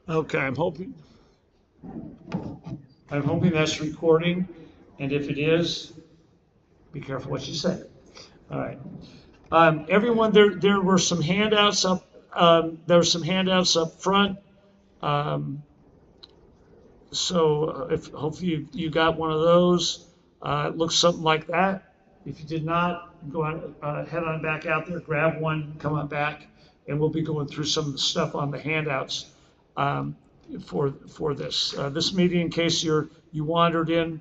Okay, I'm hoping that's recording, and if it is, be careful what you say. All right. Everyone, there were some handouts up. There were some handouts up front. Um, so if hopefully you got one of those, it looks something like that. If you did not, go on, head on back out there, grab one, come on back, and we'll be going through some of the stuff on the handouts um, for this meeting. In case you wandered in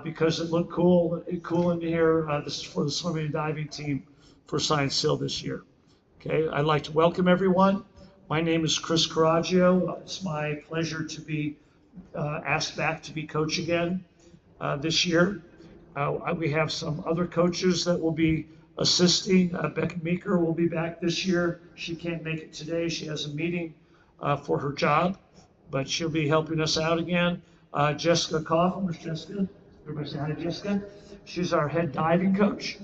because it looked cool in here. This is for the swimming and diving team for Science Hill this year. Okay, I'd like to welcome everyone. My name is Chris Coraggio. It's my pleasure to be asked back to be coach again this year. We have some other coaches that will be assisting. Becca Meeker will be back this year. She can't make it today. She has a meeting for her job, but she'll be helping us out again. Jessica Coffin, where's Jessica? Everybody say hi to Jessica. She's our head diving coach,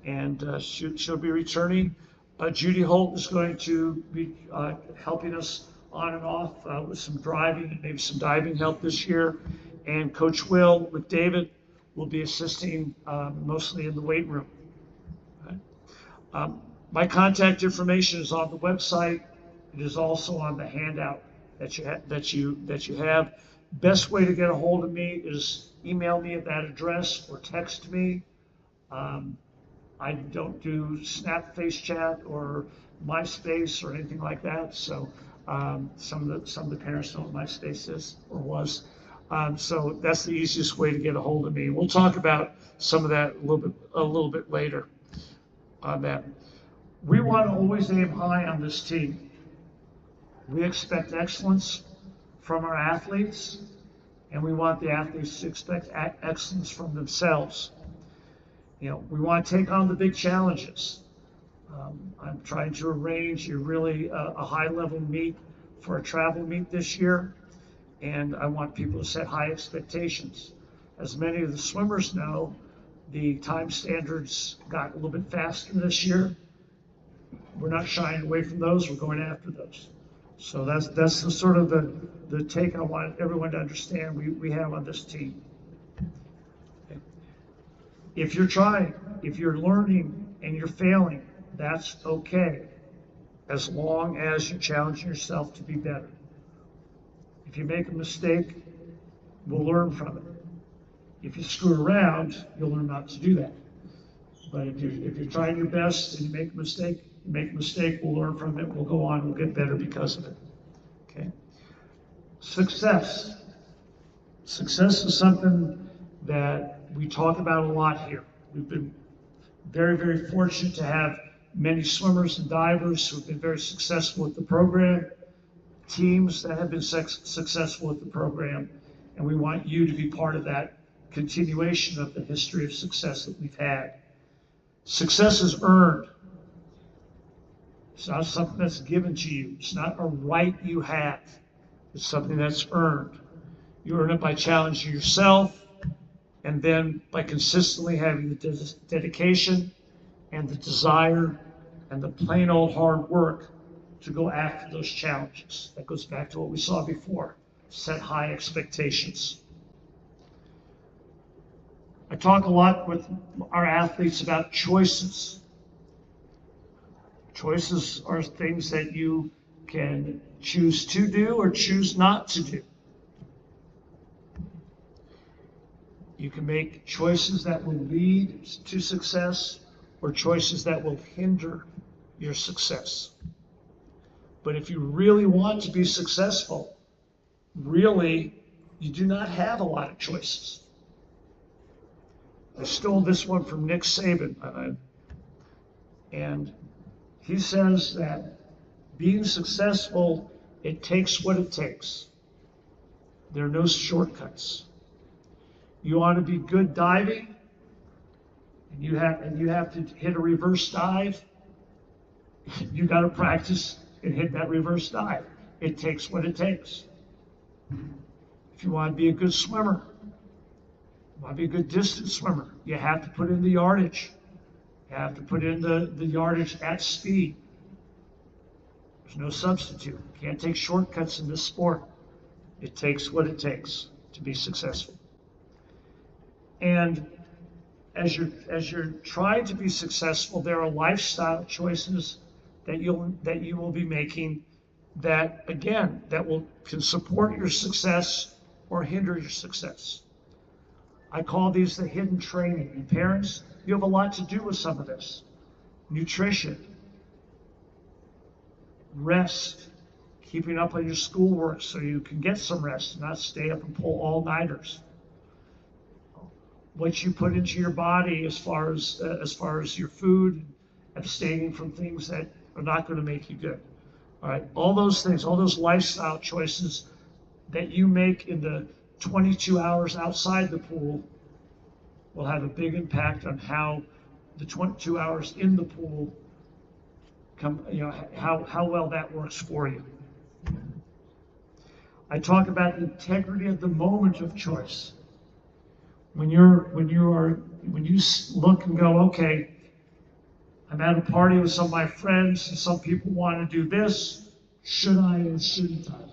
and she'll be returning. Judy Holt is going to be helping us on and off with some driving and maybe some diving help this year. And Coach Will McDavid will be assisting mostly in the weight room. Right? My contact information is on the website. It is also on the handout that you have. Best way to get a hold of me is email me at that address or text me. I don't do Snap Face Chat or MySpace or anything like that. So some of the parents know what MySpace is or was. So that's the easiest way to get a hold of me. We'll talk about some of that a little bit later on that. We want to always aim high on this team. We expect excellence from our athletes, and we want the athletes to expect excellence from themselves. We want to take on the big challenges. I'm trying to arrange a high-level meet for a travel meet this year, and I want people to set high expectations. As many of the swimmers know, the time standards got a little bit faster this year. We're not shying away from those. We're going after those. So that's the sort of the take I want everyone to understand we have on this team. Okay. If you're trying, if you're learning and you're failing, that's okay, as long as you challenge yourself to be better. If you make a mistake, we'll learn from it. If you screw around, you'll learn not to do that. But if you're trying your best and you make a mistake, we'll learn from it, we'll go on, we'll get better because of it. Okay. Success. Success is something that we talk about a lot here. We've been very, very fortunate to have many swimmers and divers who have been very successful with the program, teams that have been successful with the program, and we want you to be part of that continuation of the history of success that we've had. Success is earned. It's not something that's given to you. It's not a right you have. It's something that's earned. You earn it by challenging yourself, and then by consistently having the dedication and the desire and the plain old hard work to go after those challenges. That goes back to what we saw before. Set high expectations. I talk a lot with our athletes about choices. Choices are things that you can choose to do or choose not to do. You can make choices that will lead to success or choices that will hinder your success. But if you really want to be successful, really, you do not have a lot of choices. I stole this one from Nick Saban, and he says that being successful, it takes what it takes. There are no shortcuts. You want to be good diving, and you have to hit a reverse dive. You got to practice and hit that reverse dive. It takes what it takes. If you want to be a good swimmer, you want to be a good distance swimmer, you have to put in the yardage. You have to put in the yardage at speed. There's no substitute. You can't take shortcuts in this sport. It takes what it takes to be successful. And as you're trying to be successful, there are lifestyle choices that you will be making that, again, can support your success or hinder your success. I call these the hidden training. And parents, you have a lot to do with some of this. Nutrition, rest, keeping up on your schoolwork so you can get some rest and not stay up and pull all-nighters. What you put into your body as far as your food, abstaining from things that are not going to make you good. All right, all those things, all those lifestyle choices that you make in the 22 hours outside the pool will have a big impact on how the 22 hours in the pool how well that works for you. I talk about the integrity of the moment of choice. When you look and go, okay, I'm at a party with some of my friends and some people want to do this, should I or shouldn't I?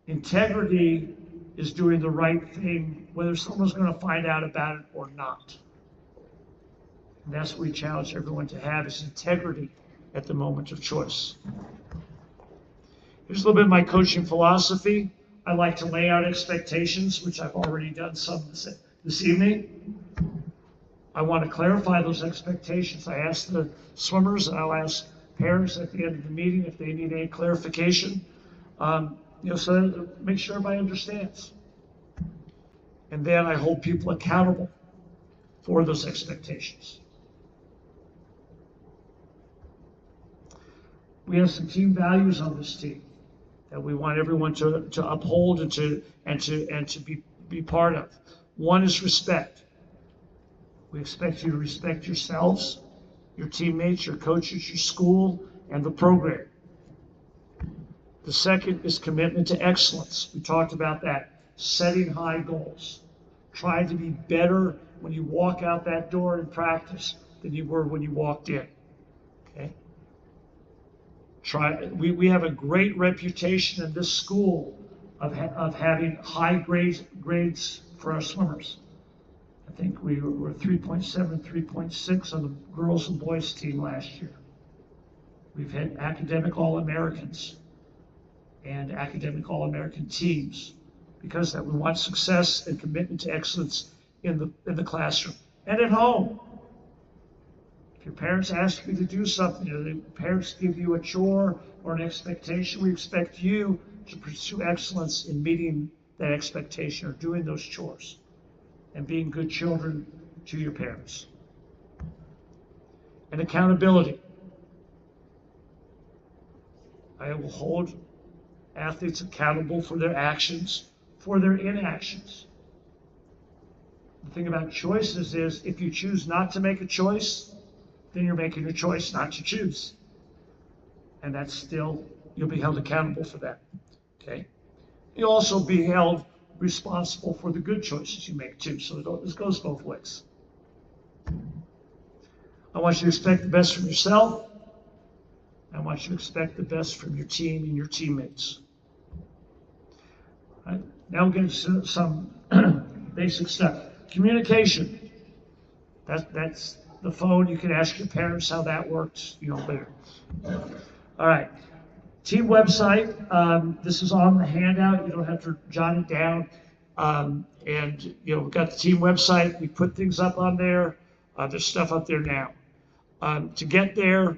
Integrity is doing the right thing, whether someone's going to find out about it or not. And that's what we challenge everyone to have, is integrity at the moment of choice. Here's a little bit of my coaching philosophy. I like to lay out expectations, which I've already done some this evening. I want to clarify those expectations. I ask the swimmers, and I'll ask parents at the end of the meeting if they need any clarification. So that make sure everybody understands. And then I hold people accountable for those expectations. We have some team values on this team that we want everyone to uphold and to be part of. One is respect. We expect you to respect yourselves, your teammates, your coaches, your school, and the program. The second is commitment to excellence. We talked about that. Setting high goals. Trying to be better when you walk out that door in practice than you were when you walked in. Okay? We have a great reputation in this school of having high grades for our swimmers. I think we were 3.7, 3.6 on the girls and boys team last year. We've had academic All-Americans and academic All-American teams because that we want success and commitment to excellence in the classroom and at home. If your parents ask you to do something, or the parents give you a chore or an expectation, we expect you to pursue excellence in meeting that expectation or doing those chores and being good children to your parents. And accountability. I will hold athletes accountable for their actions, for their inactions. The thing about choices is if you choose not to make a choice, then you're making a choice not to choose. And that's still, you'll be held accountable for that, okay? You'll also be held responsible for the good choices you make too, so this goes both ways. I want you to expect the best from yourself. I want you to expect the best from your team and your teammates. All right, now we'll get into some basic stuff. Communication. That's the phone. You can ask your parents how that works, later. All right. Team website. This is on the handout. You don't have to jot it down. We've got the team website. We put things up on there. There's stuff up there now. To get there,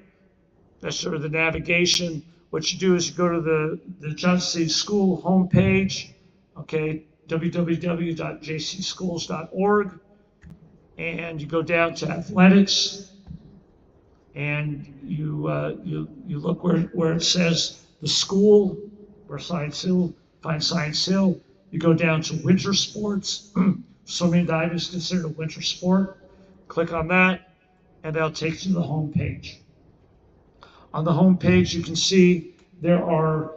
that's sort of the navigation. What you do is you go to the Johnson City School homepage, okay, www.jcschools.org, and you go down to athletics, and you look where it says the school, where Science Hill, find Science Hill. You go down to winter sports. Swimming and diving is considered a winter sport. Click on that, and that'll take you to the home page. On the home page, you can see there are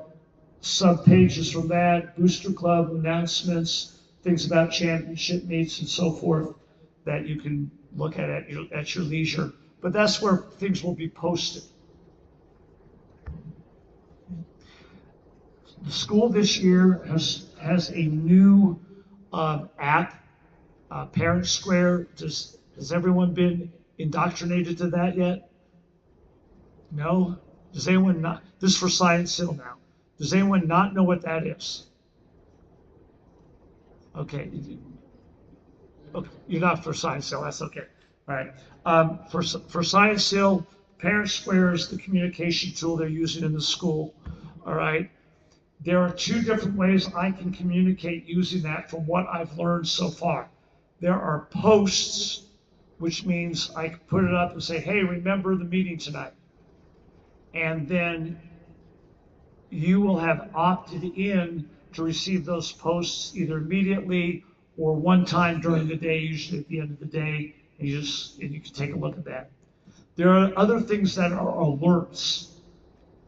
sub-pages from that, Booster Club announcements, things about championship meets and so forth that you can look at your leisure. But that's where things will be posted. The school this year has a new app, Parent Square. Has everyone been indoctrinated to that yet? No? Does anyone not? This is for Science Hill now. Does anyone not know what that is? Okay. Okay. You're not for Science Hill. That's okay. All right. For Science Hill, Parent Square is the communication tool they're using in the school. All right. There are two different ways I can communicate using that from what I've learned so far. There are posts, which means I can put it up and say, hey, remember the meeting tonight. And then you will have opted in to receive those posts either immediately or one time during the day, usually at the end of the day, and you can take a look at that. There are other things that are alerts,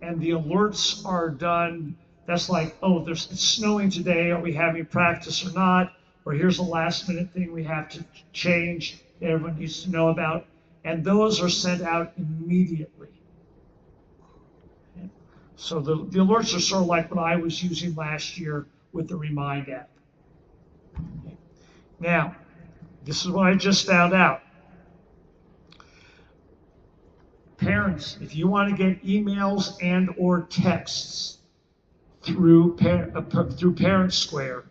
and the alerts are done. That's like, oh, it's snowing today. Are we having practice or not? Or here's a last minute thing we have to change that everyone needs to know about. And those are sent out immediately. Okay. So the alerts are sort of like what I was using last year with the Remind app. Okay. Now, this is what I just found out. Parents, if you want to get emails and or texts through Parent Square,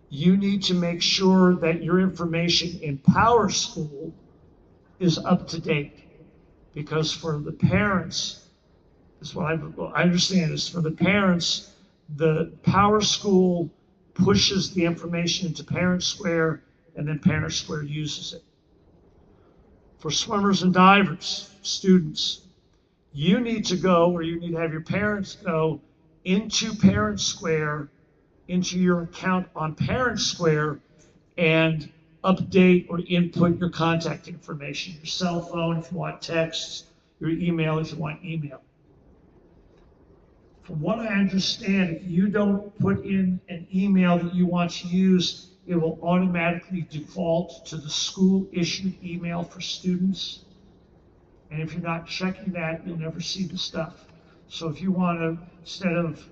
you need to make sure that your information in PowerSchool is up to date. Because for the parents, this is what I understand is for the parents, the PowerSchool pushes the information into Parent Square and then Parent Square uses it. For swimmers and divers, students, you need to go, or you need to have your parents go into Parent Square, into your account on Parent Square, and update or input your contact information, your cell phone if you want texts, your email if you want email. From what I understand, if you don't put in an email that you want to use, it will automatically default to the school-issued email for students. And if you're not checking that, you'll never see the stuff. So if you want to, instead of,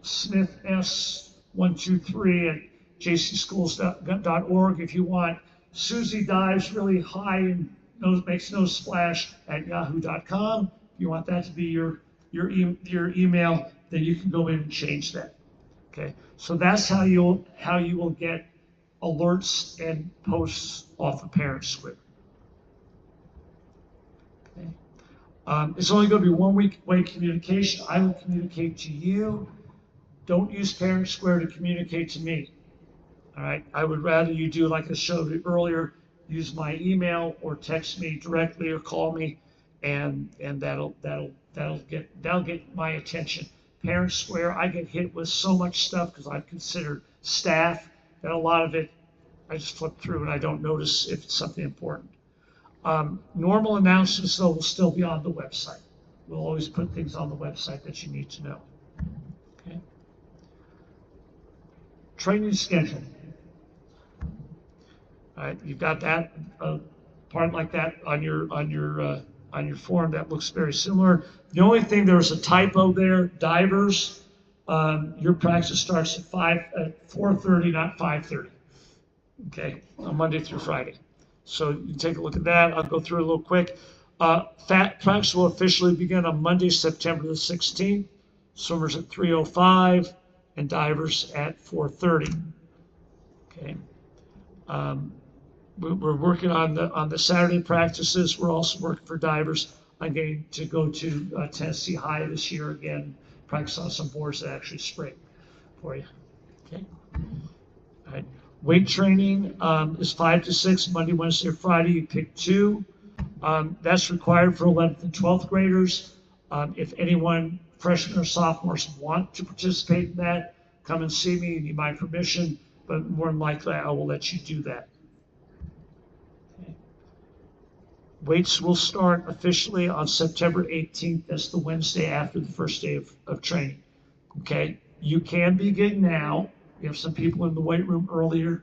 Smith S123 at jcschools.org, if you want Susie dives really high and makes no splash at yahoo.com, if you want that to be your email, then you can go in and change that. Okay, so that's how you will get alerts and posts off of Parent Square. Okay. It's only going to be one-way communication. I will communicate to you. Don't use Parent Square to communicate to me. All right, I would rather you do like I showed you earlier, use my email or text me directly or call me, and that'll get my attention. Parent Square, I get hit with so much stuff because I've considered staff that a lot of it I just flip through and I don't notice if it's something important. Normal announcements though will still be on the website. We'll always put things on the website that you need to know. Okay. Training schedule. All right, you've got that part like that on your form that looks very similar. The only thing, there was a typo there. Divers, your practice starts at 4:30, not 5:30. Okay, on Monday through Friday. So you take a look at that. I'll go through it a little quick. Practice will officially begin on Monday, September the 16th. Swimmers at 3:05 and divers at 4:30. Okay. We're working on the Saturday practices. We're also working for divers. I'm going to go to Tennessee High this year again, practice on some boards that actually spring for you. Okay. All right. Weight training is 5 to 6, Monday, Wednesday, or Friday. You pick 2. That's required for 11th and 12th graders. If anyone, freshmen or sophomores, want to participate in that, come and see me. You need my permission, but more than likely I will let you do that. Okay. Weights will start officially on September 18th. That's the Wednesday after the first day of training. Okay, you can begin now. We have some people in the weight room early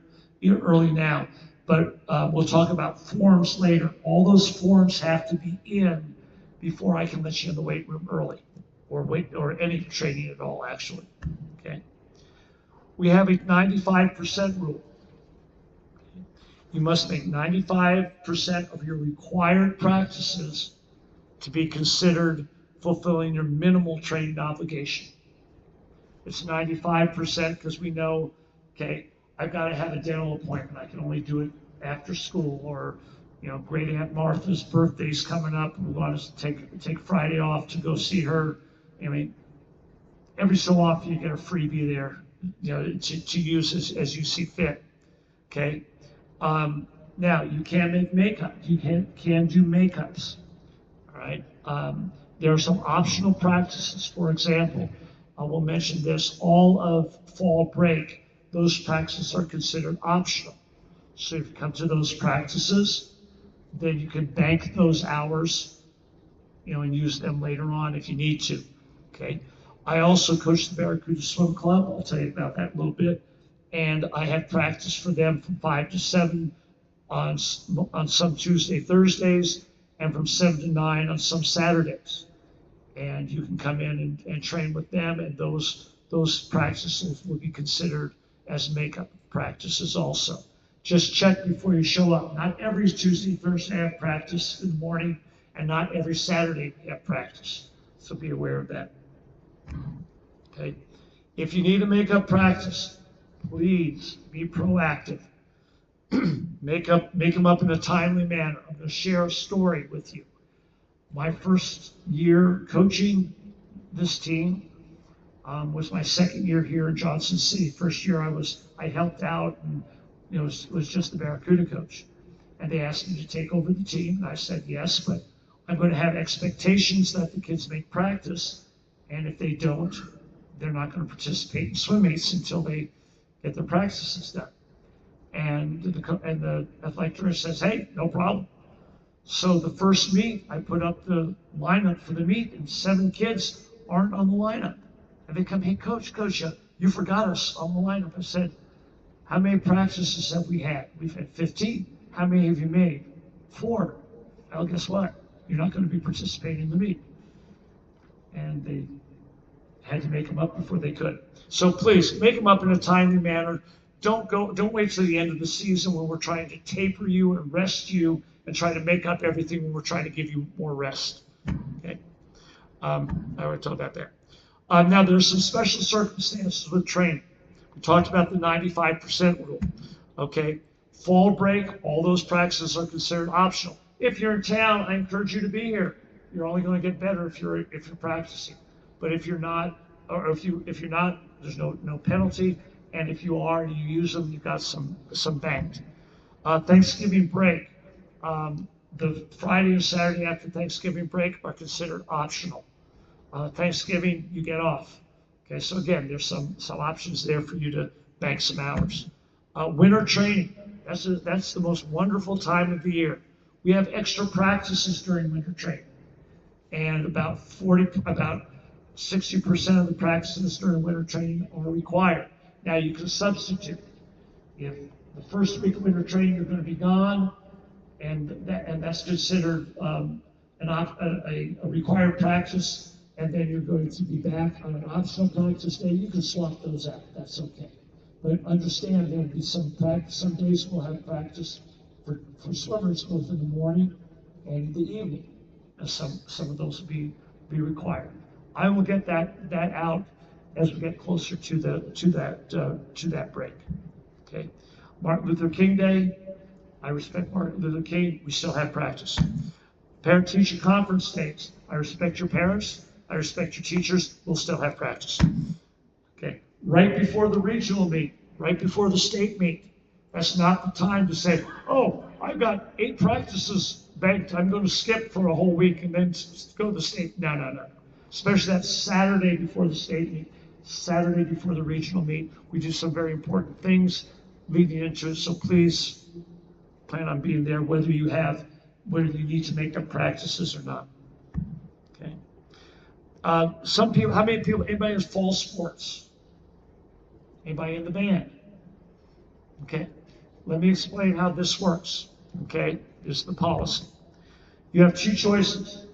now, but we'll talk about forms later. All those forms have to be in before I can let you in the weight room early. or any training at all, actually. Okay. We have a 95% rule. You must make 95% of your required practices to be considered fulfilling your minimal training obligation. It's 95% because we know, okay, I've got to have a dental appointment. I can only do it after school, or Great Aunt Martha's birthday's coming up, and we want to take Friday off to go see her. I mean, every so often you get a freebie there, to use as you see fit. Okay. Now you can make makeup. You can do makeups. All right. There are some optional practices. For example, I will mention this: all of fall break, those practices are considered optional. So if you come to those practices, then you can bank those hours, and use them later on if you need to. Okay. I also coach the Barracuda Swim Club. I'll tell you about that in a little bit. And I have practice for them from 5 to 7 on some Tuesday, Thursdays, and from 7 to 9 on some Saturdays. And you can come in and train with them, and those practices will be considered as makeup practices also. Just check before you show up. Not every Tuesday, Thursday I have practice in the morning, and not every Saturday we have practice. So be aware of that. Okay. If you need a makeup practice, please be proactive. Make them up in a timely manner. I'm going to share a story with you. My first year coaching this team was my second year here in Johnson City. First year I helped out and was just the Barracuda coach. And they asked me to take over the team, and I said yes, but I'm going to have expectations that the kids make practice, and if they don't, they're not going to participate in swim meets until they get their practices done. And the athletic director says, hey, no problem. So the first meet, I put up the lineup for the meet, and 7 kids aren't on the lineup. And they come, hey, coach, you forgot us on the lineup. I said, how many practices have we had? We've had 15. How many have you made? 4. Well, guess what? You're not going to be participating in the meet. And they had to make them up before they could. So please, make them up in a timely manner. Don't wait till the end of the season when we're trying to taper you and rest you and try to make up everything when we're trying to give you more rest. Okay. I already talked about that. Now there's some special circumstances with training. We talked about the 95% rule. Okay. Fall break, all those practices are considered optional. If you're in town, I encourage you to be here. You're only going to get better if you're practicing. But if you're not, or if you're not, there's no penalty. And if you are and you use them, you've got some banked. Thanksgiving break, the Friday and Saturday after Thanksgiving break are considered optional. Thanksgiving, you get off. Okay, so again, there's some options there for you to bank some hours. Winter training, that's the most wonderful time of the year. We have extra practices during winter training, and about 60% of the practices during winter training are required. Now you can substitute. If the first week of winter training you're going to be gone, and that's considered a required practice, and then you're going to be back on an optional practice day, you can swap those out. That's okay. But understand there will be some practice. Some days we'll have practice for swimmers both in the morning and in the evening. And some of those will be required. I will get that out as we get closer to that break. Okay. Martin Luther King Day. I respect Martin Luther King. We still have practice. Parent-teacher conference days. I respect your parents. I respect your teachers. We'll still have practice. Okay. Right before the regional meet, right before the state meet. That's not the time to say, oh, I've got 8 practices banked. I'm going to skip for a whole week and then go to the state. No. Especially that Saturday before the state meet, Saturday before the regional meet. We do some very important things leading into it. So please plan on being there, whether you need to make up practices or not. Okay. Some people, how many people, anybody has fall sports? Anybody in the band? Okay. Let me explain how this works. Okay. This is the policy. You have 2 choices.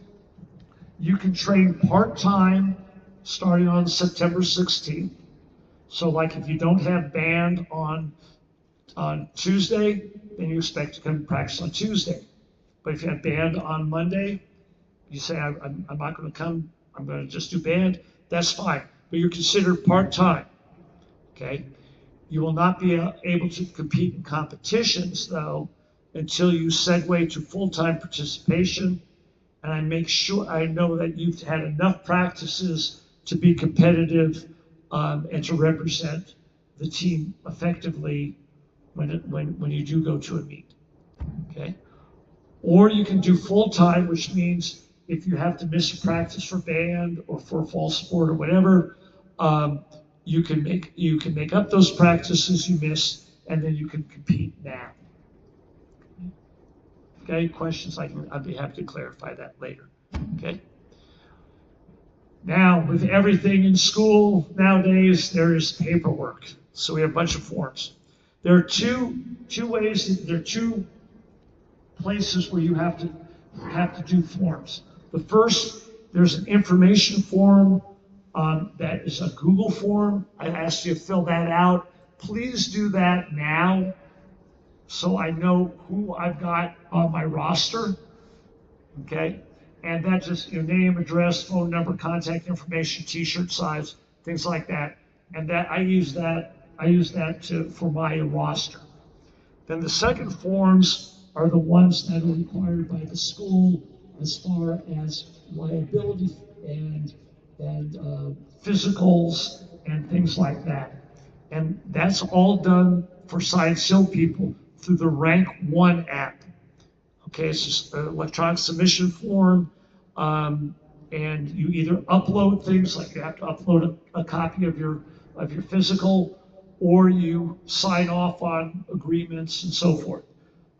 You can train part-time starting on September 16th. So like if you don't have band on Tuesday, then you expect to come practice on Tuesday. But if you have band on Monday, you say, I'm not going to come, I'm going to just do band, that's fine. But you're considered part-time, okay? You will not be able to compete in competitions, though, until you segue to full-time participation. And I make sure, I know that you've had enough practices to be competitive and to represent the team effectively when you do go to a meet, okay? Or you can do full-time, which means if you have to miss a practice for band or for fall sport or whatever, you can make up those practices you missed, and then you can compete now. Okay, questions? I'd be happy to clarify that later. Okay. Now, with everything in school nowadays, there is paperwork. So we have a bunch of forms. There are two ways. There are two places where you have to do forms. The first, there's an information form that is a Google form. I asked you to fill that out. Please do that now so I know who I've got on my roster, okay? And that's just your name, address, phone number, contact information, t-shirt size, things like that. And that I use that for my roster. Then the second forms are the ones that are required by the school as far as liability and physicals and things like that. And that's all done for Science Hill people through the Rank 1 app. Okay, it's just an electronic submission form, and you either upload things, like you have to upload a copy of your physical, or you sign off on agreements and so forth.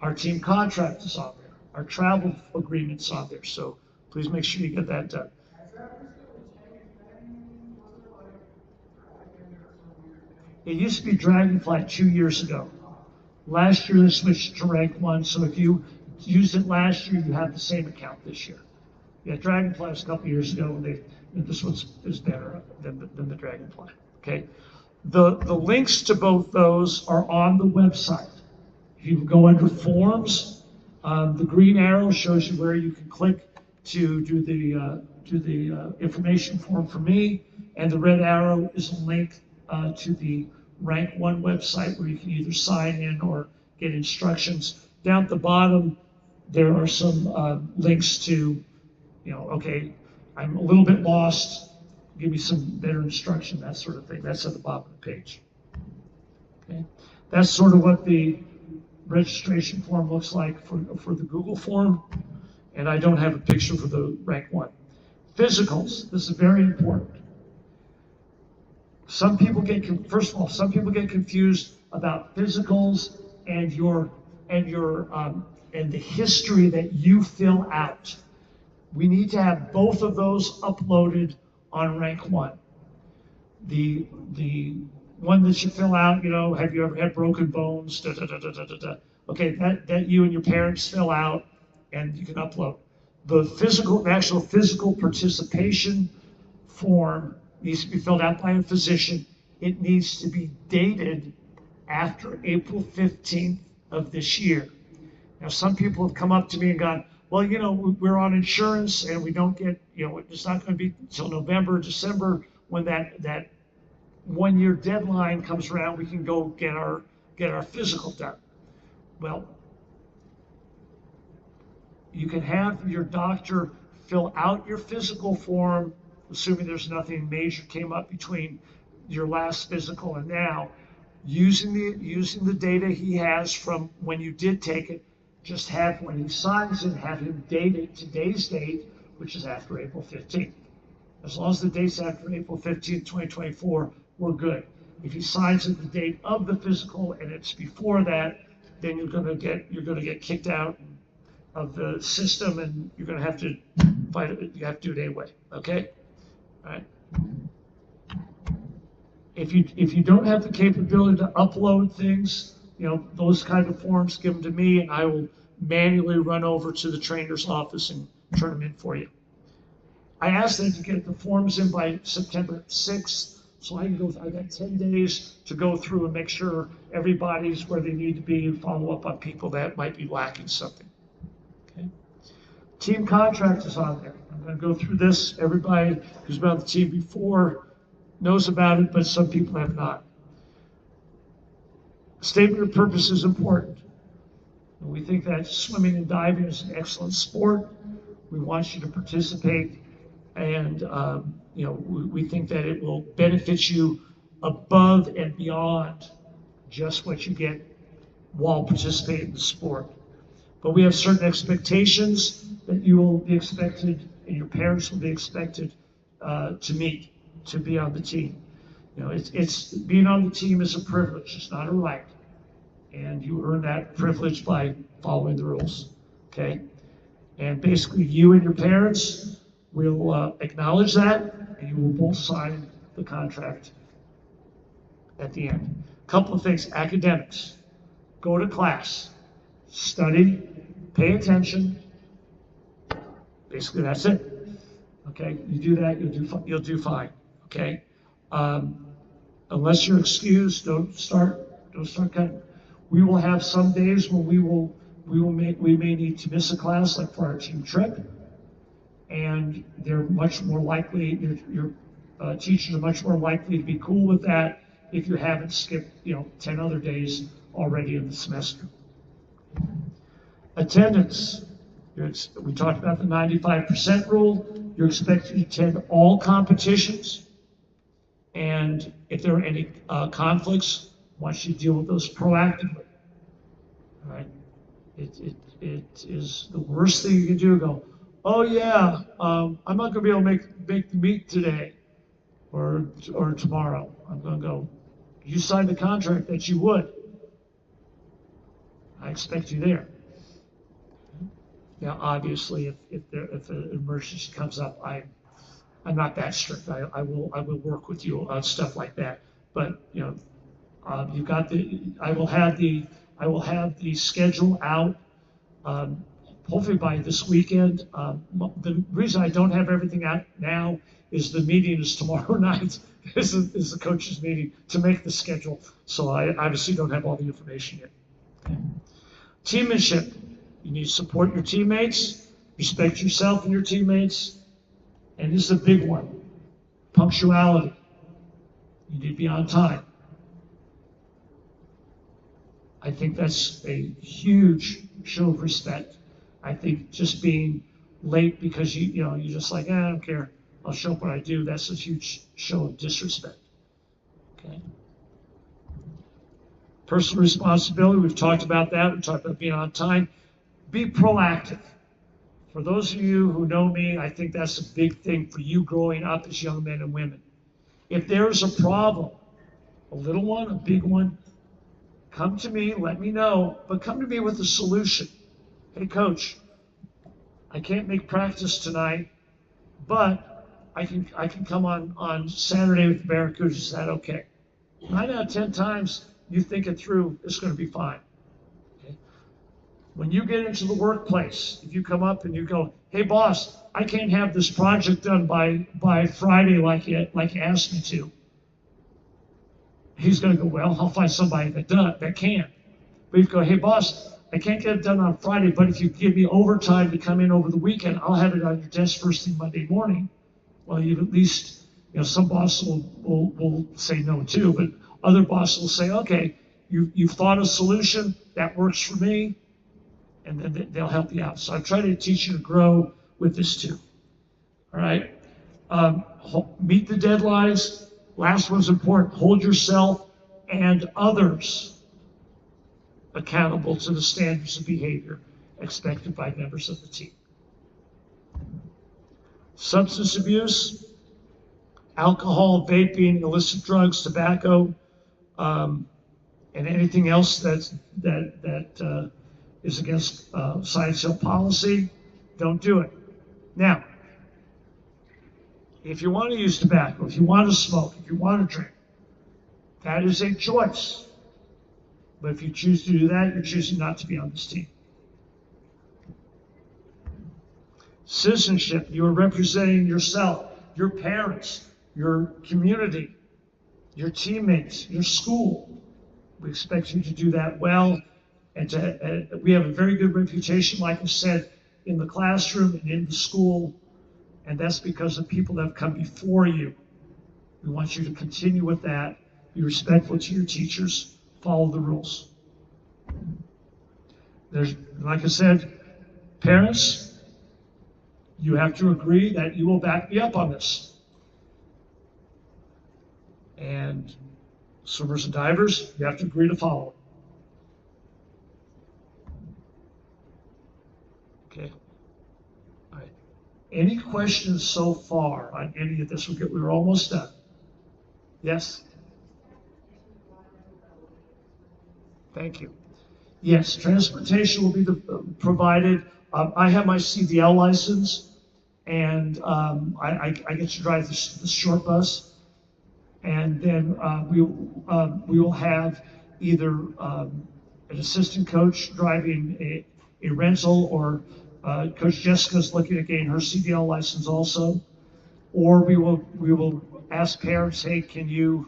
Our team contract is on there. Our travel agreement's on there. So please make sure you get that done. It used to be Dragonfly 2 years ago. Last year they switched to Rank 1, so if you used it last year, you have the same account this year. Yeah, Dragonfly was a couple years ago, and this one is better than the Dragonfly. Okay, the links to both those are on the website. If you go under Forms, the green arrow shows you where you can click to do the information form for me, and the red arrow is a link to the Rank 1 website where you can either sign in or get instructions. Down at the bottom, there are some links to, okay, I'm a little bit lost, give me some better instruction, that sort of thing. That's at the bottom of the page. Okay, that's sort of what the registration form looks like for the Google form, and I don't have a picture for the Rank 1. Physicals, this is very important. Some people get confused about physicals and the history that you fill out. We need to have both of those uploaded on Rank 1. The one that you fill out, have you ever had broken bones? Da, da, da, da, da, da. Okay, that you and your parents fill out, and you can upload. The actual physical participation form needs to be filled out by a physician. It needs to be dated after April 15th of this year. Now, some people have come up to me and gone, well, we're on insurance and we don't get, it's not going to be until November, December, when that 1 year deadline comes around, we can go get our physical done. Well, you can have your doctor fill out your physical form, assuming there's nothing major came up between your last physical and now, using the data he has from when you did take it. Just have, when he signs it, have him date it today's date, which is after April 15th. As long as the date's after April 15th, 2024, we're good. If he signs it the date of the physical and it's before that, then you're gonna get kicked out of the system, and you're gonna have to fight it. You have to do it anyway. Okay. All right. If you don't have the capability to upload things, those kind of forms, give them to me, and I will manually run over to the trainer's office and turn them in for you. I asked them to get the forms in by September 6th, so I got 10 days to go through and make sure everybody's where they need to be and follow up on people that might be lacking something. Okay. Team contract is on there. I'm going to go through this. Everybody who's been on the team before knows about it, but some people have not. Statement of purpose is important. We think that swimming and diving is an excellent sport. We want you to participate, and we think that it will benefit you above and beyond just what you get while participating in the sport. But we have certain expectations that you will be expected, and your parents will be expected to meet, to be on the team. It's being on the team is a privilege. It's not a right. And you earn that privilege by following the rules, okay? And basically you and your parents will acknowledge that, and you will both sign the contract at the end. A couple of things: academics. Go to class, study, pay attention. Basically that's it, okay? You do that, you'll do fine, okay? Unless you're excused, don't start cutting. We will have some days when we may need to miss a class, like for our team trip, and they're much more likely, your teachers are much more likely to be cool with that if you haven't skipped 10 other days already in the semester. Attendance. We talked about the 95% rule. You're expected to attend all competitions, and if there are any conflicts, I want you to deal with those proactively. All right? It is the worst thing you can do. Go, oh yeah, I'm not going to be able to make the meet today or tomorrow. I'm going to go. You signed the contract that you would. I expect you there. Now, obviously, if an emergency comes up, I'm not that strict. I will work with you on stuff like that. But you've got I will have the schedule out hopefully by this weekend. The reason I don't have everything out now is the meeting is tomorrow night. is the coaches meeting to make the schedule. So I obviously don't have all the information yet. Okay. Teammanship. You need to support your teammates, respect yourself and your teammates, and this is a big one. Punctuality. You need to be on time. I think that's a huge show of respect. I think just being late because you're just like, I don't care, I'll show up when I do, that's a huge show of disrespect. Okay. Personal responsibility, we've talked about that. We've talked about being on time. Be proactive. For those of you who know me, I think that's a big thing for you growing up as young men and women. If there's a problem, a little one, a big one, come to me, let me know, but come to me with a solution. Hey, coach, I can't make practice tonight, but I can come on Saturday with the Barracudas. Is that okay? 9 out of 10 times you think it through, it's going to be fine. Okay? When you get into the workplace, if you come up and you go, hey, boss, I can't have this project done by Friday like you asked me to. He's going to go, well, I'll find somebody that can. But you go, hey, boss, I can't get it done on Friday, but if you give me overtime to come in over the weekend, I'll have it on your desk first thing Monday morning. Well, you at least, some bosses will say no too, but other bosses will say, okay, you've thought a solution, that works for me, and then they'll help you out. So I'm trying to teach you to grow with this too. All right? Meet the deadlines. Last one's important. Hold yourself and others accountable to the standards of behavior expected by members of the team. Substance abuse, alcohol, vaping, illicit drugs, tobacco, and anything else that is against Science Hill policy, don't do it. Now, if you want to use tobacco, if you want to smoke, if you want to drink, that is a choice. But if you choose to do that, you're choosing not to be on this team. Citizenship, you are representing yourself, your parents, your community, your teammates, your school. We expect you to do that well, and we have a very good reputation, like I said, in the classroom and in the school, and that's because of people that have come before you. We want you to continue with that. Be respectful to your teachers. Follow the rules. There's, like I said, parents, you have to agree that you will back me up on this. And swimmers and divers, you have to agree to follow. Okay. All right. Any questions so far on any of this? We're almost done. Yes? Thank you. Yes, transportation will be provided. I have my CDL license, and I get to drive the short bus, and then we will have either an assistant coach driving a rental, or Coach Jessica's looking at getting her CDL license also, or we will ask parents, hey, can you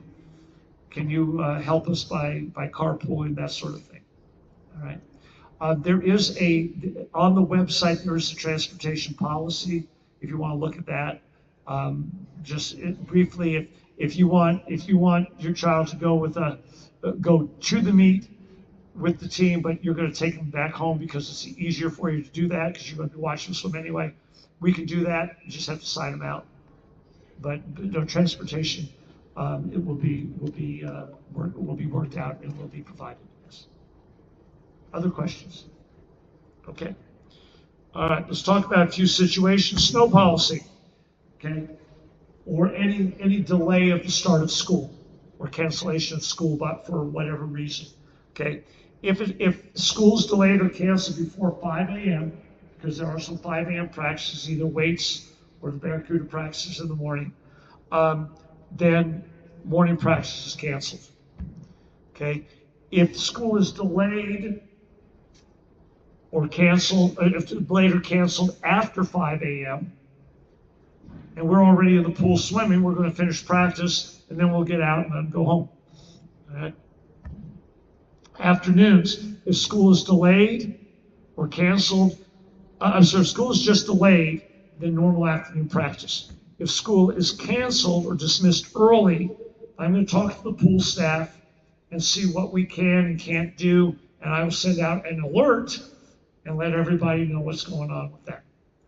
help us by carpooling, that sort of thing. All right. There is on the website, there is a transportation policy, if you want to look at that. Briefly, if you want your child to go go to the meet with the team, but you're going to take them back home because it's easier for you to do that because you're going to be watching them swim anyway, we can do that. You just have to sign them out. But no, transportation, it will be worked out and will be provided. Yes. Other questions? Okay. All right. Let's talk about a few situations. Snow policy. Okay. Or any delay of the start of school, or cancellation of school, but for whatever reason. Okay. If school is delayed or canceled before 5 a.m., because there are some 5 a.m. practices, either weights or the Barracuda practices in the morning, then morning practice is canceled. Okay. If school is delayed or canceled, if delayed or canceled after 5 a.m., and we're already in the pool swimming, we're going to finish practice, and then we'll get out and then go home. All right. Afternoons, if school is delayed or canceled, if school is just delayed, then normal afternoon practice. If school is canceled or dismissed early, I'm going to talk to the pool staff and see what we can and can't do, and I will send out an alert and let everybody know what's going on with that.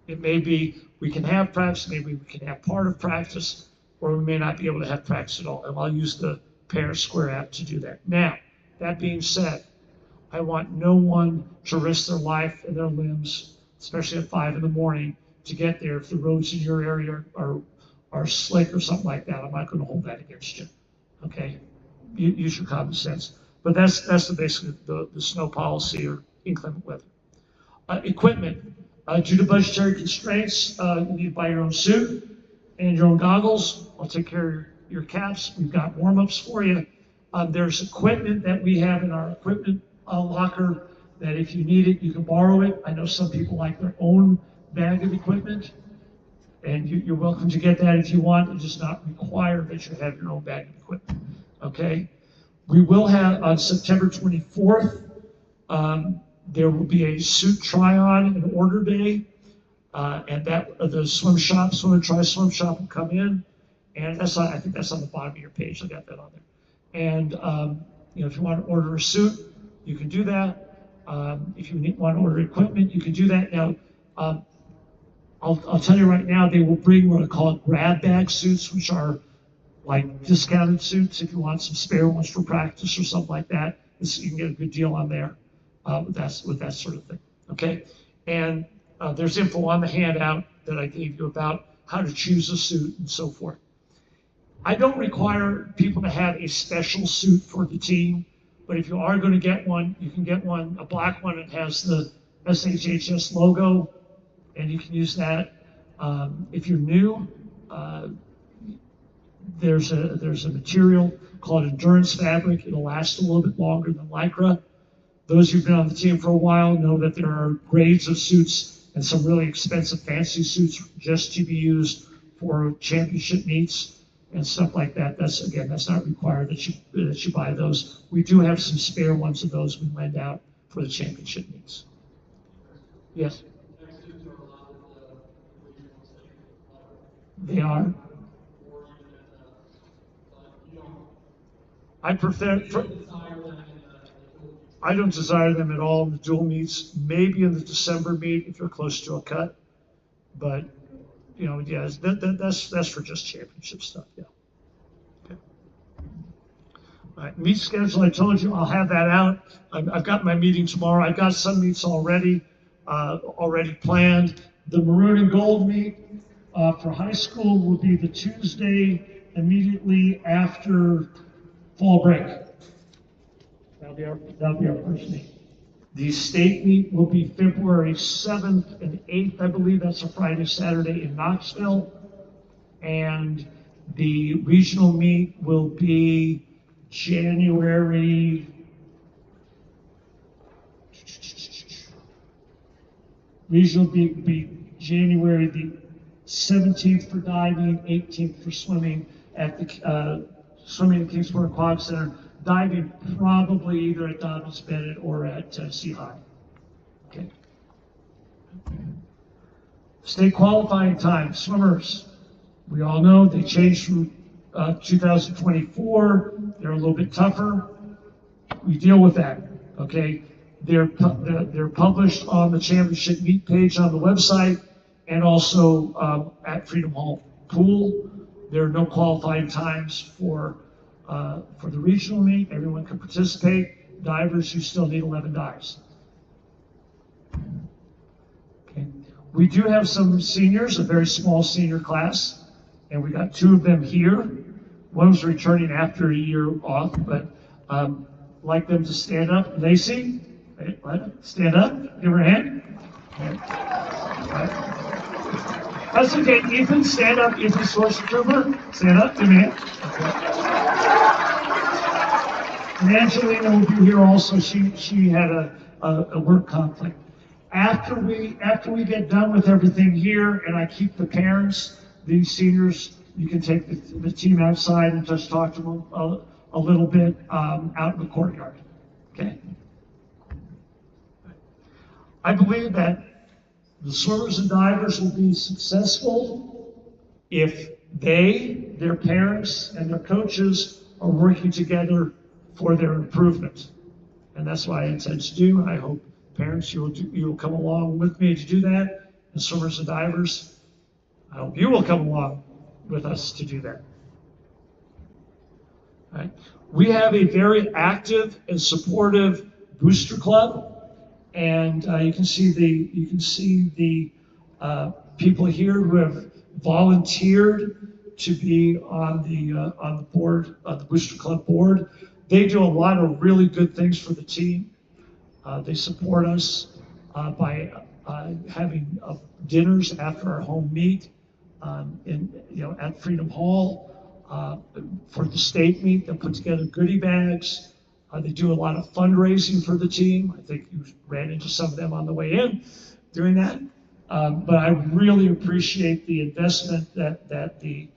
It may be we can have practice, maybe we can have part of practice, or we may not be able to have practice at all, and I'll use the Parent Square app to do that. Now, that being said, I want no one to risk their life and their limbs, especially at 5 in the morning, to get there if the roads in your area are slick or something like that. I'm not going to hold that against you. Okay, use your common sense. But that's basically the snow policy or inclement weather. Equipment. Due to budgetary constraints, you need to buy your own suit and your own goggles. I'll take care of your caps. We've got warm-ups for you. There's equipment that we have in our equipment locker that if you need it, you can borrow it. I know some people like their own bag of equipment, and you're welcome to get that if you want. It does not require that you have your own bag of equipment. Okay? We will have on September 24th, there will be a suit try-on and order day, and that the swim and try swim shop will come in, and I think that's on the bottom of your page. I got that on there. And if you want to order a suit, you can do that. If you want to order equipment, you can do that. Now, I'll tell you right now, they will bring what I call grab bag suits, which are like discounted suits. If you want some spare ones for practice or something like that, you can get a good deal on there. With that sort of thing, okay? And there's info on the handout that I gave you about how to choose a suit and so forth. I don't require people to have a special suit for the team, but if you are going to get one, you can get one, a black one that has the SHHS logo, and you can use that. If you're new, there's a material called endurance fabric. It'll last a little bit longer than Lycra. Those who've been on the team for a while know that there are grades of suits and some really expensive fancy suits just to be used for championship meets and stuff like that. That's not required that you buy those. We do have some spare ones of those we lend out for the championship meets. Yes. They are. I don't desire them at all in the dual meets, maybe in the December meet if you're close to a cut, but yeah, that's for just championship stuff, yeah. Okay. All right, meet schedule, I told you I'll have that out. I've got my meeting tomorrow. I've got some meets already planned. The maroon and gold meet for high school will be the Tuesday immediately after fall break. That'll be our first meet. The state meet will be February 7th and 8th, I believe that's a Friday, Saturday in Knoxville. And the regional meet will be January January the 17th for diving, 18th for swimming at the swimming at Kingsport Aquatic Center. Diving probably either at Dobbins Bennett or at Tennessee High. Okay. State qualifying time, swimmers. We all know they changed from 2024. They're a little bit tougher. We deal with that. Okay. They're published on the championship meet page on the website and also at Freedom Hall Pool. There are no qualifying times for the regional meet. Everyone can participate. Divers, you still need 11 dives. Okay. We do have some seniors, a very small senior class, and we got 2 of them here. One was returning after a year off, but like them to stand up. Lacey, stand up, give her a hand. That's okay, Ethan, stand up. Ethan Source Trooper, stand up, give me a hand. Okay. And Angelina will be here also. She had a work conflict. After we get done with everything here, and I keep the parents, these seniors, you can take the team outside and just talk to them a little bit out in the courtyard. Okay. I believe that the swimmers and divers will be successful if their parents, and their coaches are working together for their improvement. And that's what I intend to do. I hope parents, you will come along with me to do that. And swimmers and divers, I hope you will come along with us to do that. All right. We have a very active and supportive booster club, and you can see the people here who have volunteered to be on the board, on the booster club board. They do a lot of really good things for the team. They support us by having dinners after our home meet at Freedom Hall. For the state meet, they'll put together goodie bags. They do a lot of fundraising for the team. I think you ran into some of them on the way in doing that. But I really appreciate the investment that the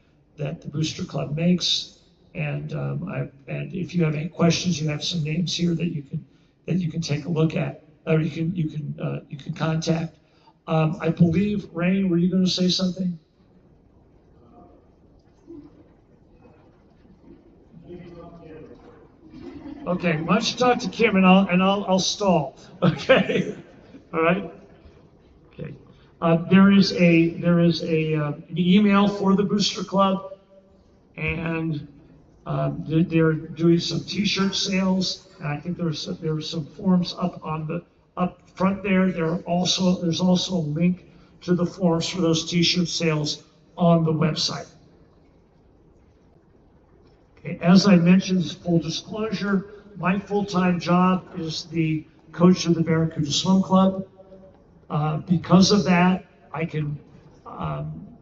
Booster Club makes. And if you have any questions, you have some names here that you can take a look at, or you can contact. I believe, Rain, were you going to say something? Okay, why don't you talk to Kim and I'll stall. Okay, all right. Okay, there is an email for the Booster Club, and they're doing some T-shirt sales. And I think there were some forms up front there. There's also a link to the forms for those T-shirt sales on the website. Okay, as I mentioned, full disclosure, my full-time job is the coach of the Barracuda Swim Club. Because of that, I can, I'm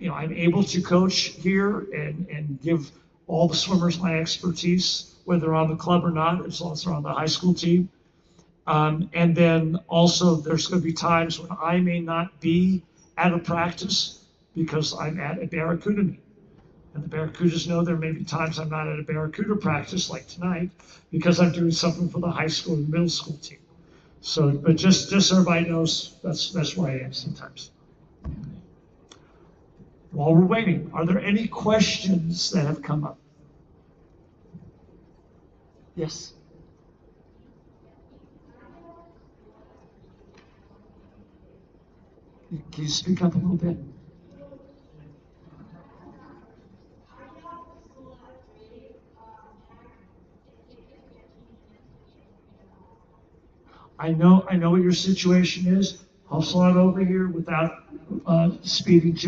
able to coach here and give all the swimmers my expertise, whether they're on the club or not, as long as they're on the high school team. And then also there's going to be times when I may not be at a practice because I'm at a Barracuda meet. And the Barracudas know there may be times I'm not at a Barracuda practice like tonight because I'm doing something for the high school and middle school team. So, but just so everybody knows, that's where I am sometimes. While we're waiting, are there any questions that have come up? Yes. Can you speak up a little bit? I know what your situation is. Hustle on over here without speeding,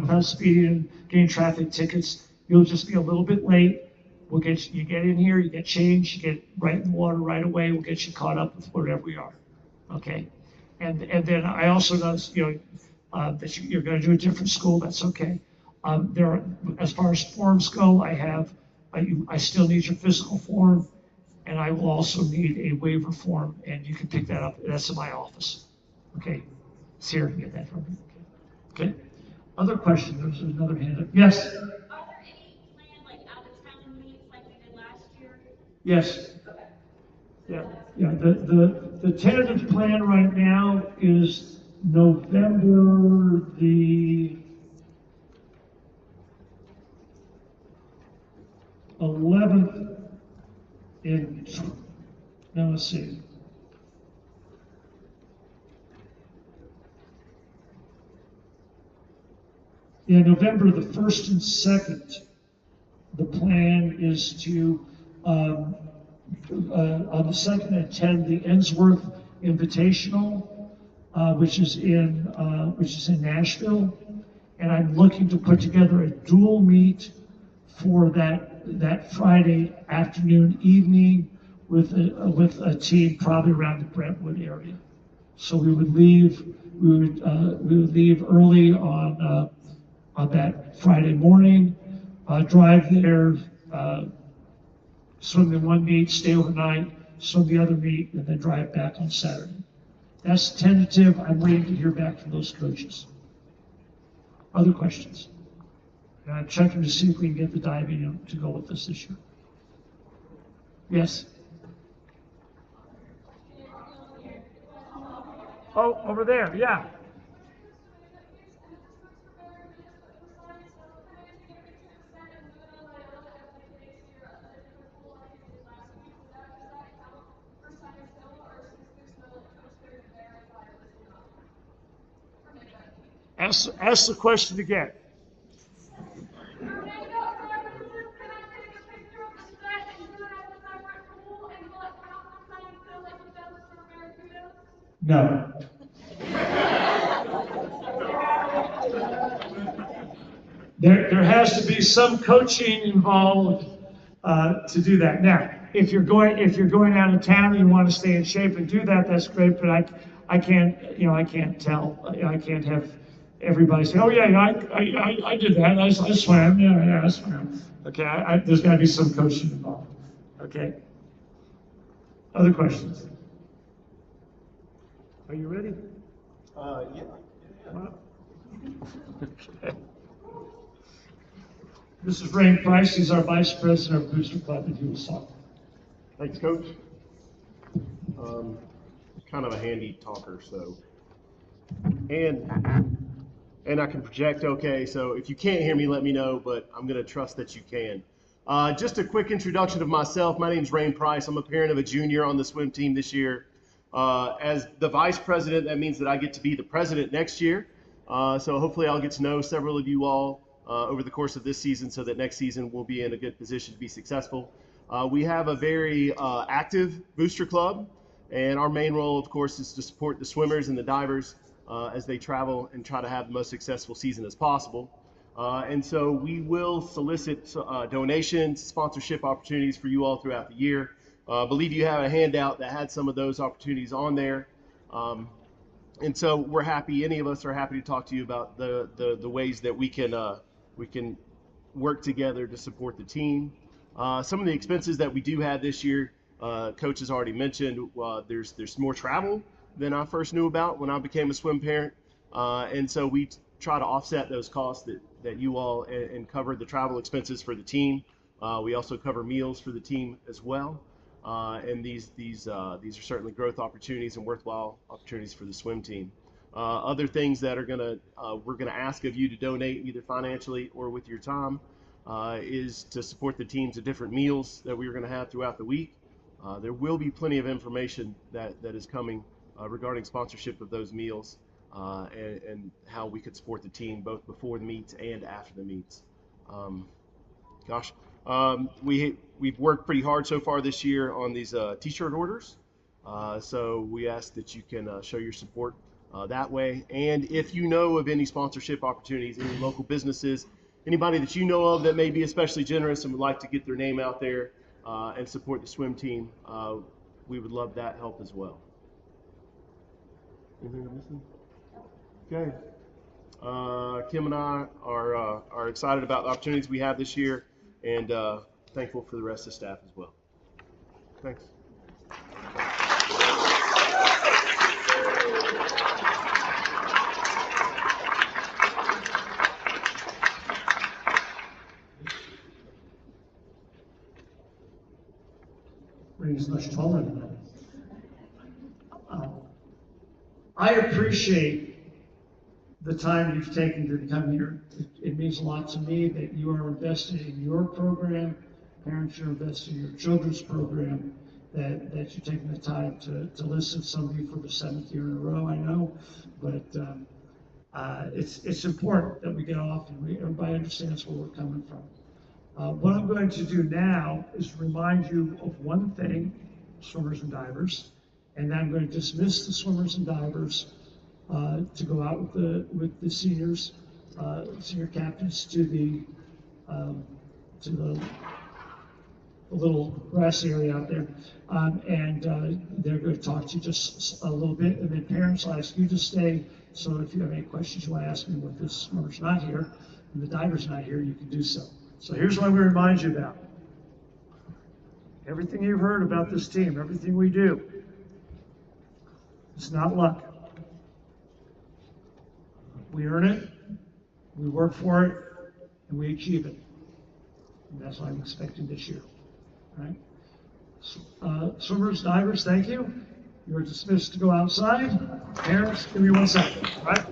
without speeding and getting traffic tickets. You'll just be a little bit late. We'll get you get in here, you get changed, you get right in the water right away. We'll get you caught up with wherever we are. Okay. And then I also noticed, that you're going to do a different school. That's okay. There are, as far as forms go, I still need your physical form, and I will also need a waiver form, and you can pick that up. That's in my office. Okay. Sarah can get that from me. Okay. Other questions? There's another hand up. Yes. Are there any planned like out of town meets like we did last year? Yes. Yeah. The tentative plan right now is November the 11th now let's see. Yeah, November the 1st and 2nd, the plan is to, on the 2nd, attend the Ensworth Invitational, which is in Nashville, and I'm looking to put together a dual meet for that Friday afternoon, evening, with a team probably around the Brentwood area. So we would leave early on that Friday morning, drive there, swim in one meet, stay overnight, swim the other meet, and then drive back on Saturday. That's tentative. I'm waiting to hear back from those coaches. Other questions? And I'm checking to see if we can get the diving to go with us this year. Yes? Oh, over there, yeah. Ask the question again. No. There has to be some coaching involved to do that. Now, if you're going out of town and you want to stay in shape and do that, that's great. But I can't tell. I can't have everybody say, "Oh yeah, I did that. I swam. Yeah, I swam." Okay, there's got to be some coaching involved. Okay. Other questions? Are you ready? Yeah. Okay. This is Ray Price. He's our Vice President of Booster Club, and he will talk. Thanks, Coach. Kind of a handy talker, so. And I can project okay, so if you can't hear me, let me know, but I'm going to trust that you can. Just a quick introduction of myself. My name's Ray Price. I'm a parent of a junior on the swim team this year. As the Vice President, that means that I get to be the President next year. So hopefully I'll get to know several of you all over the course of this season so that next season we'll be in a good position to be successful. We have a very active booster club, and our main role, of course, is to support the swimmers and the divers as they travel and try to have the most successful season as possible. And so we will solicit donations, sponsorship opportunities for you all throughout the year. I believe you have a handout that had some of those opportunities on there. And so we're happy, any of us are happy to talk to you about the ways that we can work together to support the team. Some of the expenses that we do have this year Coach has already mentioned there's more travel than I first knew about when I became a swim parent, and so we try to offset those costs that you all and cover the travel expenses for the team. We also cover meals for the team as well, and these are certainly growth opportunities and worthwhile opportunities for the swim team. Other things that we're gonna ask of you to donate either financially or with your time is to support the teams at different meals that we're gonna have throughout the week. There will be plenty of information that is coming regarding sponsorship of those meals and how we could support the team both before the meets and after the meets. We've worked pretty hard so far this year on these t-shirt orders, so we ask that you can show your support that way. And if you know of any sponsorship opportunities, any local businesses, anybody that you know of that may be especially generous and would like to get their name out there and support the swim team, we would love that help as well. Anything I'm missing? Okay. Kim and I are excited about the opportunities we have this year, and thankful for the rest of the staff as well. Thanks. Is much taller than that. I appreciate the time you've taken to come here. It means a lot to me that you are invested in your program, parents are invested in your children's program, that you're taking the time to listen. Some of you for the 7th year in a row, I know, but it's important that we get off and everybody understands where we're coming from. What I'm going to do now is remind you of one thing, swimmers and divers, and then I'm going to dismiss the swimmers and divers to go out with the seniors, senior captains to the little grassy area out there, and they're going to talk to you just a little bit, and then parents, I'll ask you to stay. So if you have any questions you want to ask me when the swimmer's not here and the diver's not here, you can do so. So here's what I'm going to remind you about. Everything you've heard about this team, everything we do, it's not luck. We earn it, we work for it, and we achieve it. And that's what I'm expecting this year. All right? Swimmers, divers, thank you. You're dismissed to go outside. Parents, give me 1 second. All right?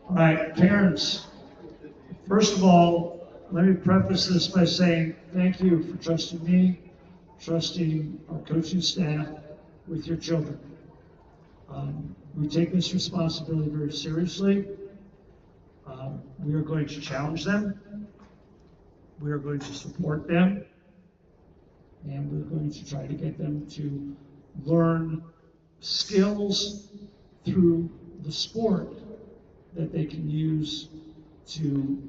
All right, parents, first of all, let me preface this by saying thank you for trusting me, trusting our coaching staff with your children. We take this responsibility very seriously. We are going to challenge them. We are going to support them. And we're going to try to get them to learn skills through the sport that they can use to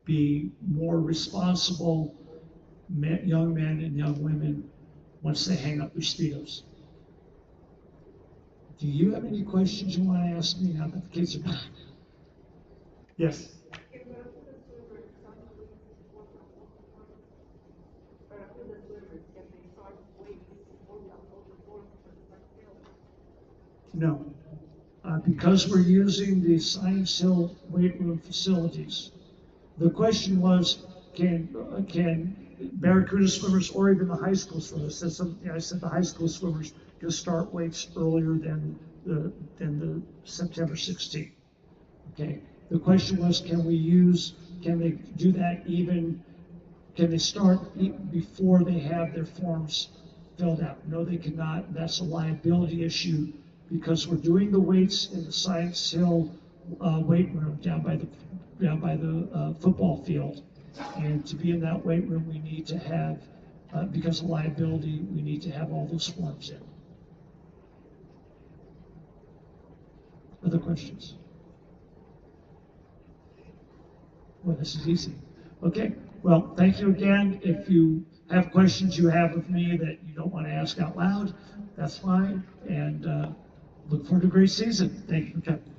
be more responsible young men and young women once they hang up their Speedos. Do you have any questions you want to ask me now that the kids are back? Yes. No, because we're using the Science Hill weight room facilities. The question was, can Barracuda swimmers or even the high school swimmers? I said the high school swimmers can start weights earlier than the September 16th. Okay. The question was, can they do that even? Can they start before they have their forms filled out? No, they cannot. That's a liability issue because we're doing the weights in the Science Hill weight room down by the football field. And to be in that weight room, we need to have, because of liability, we need to have all those forms in. Other questions? Well, this is easy. Okay, well, thank you again. If you have questions you have of me that you don't want to ask out loud, that's fine. And look forward to a great season. Thank you for coming.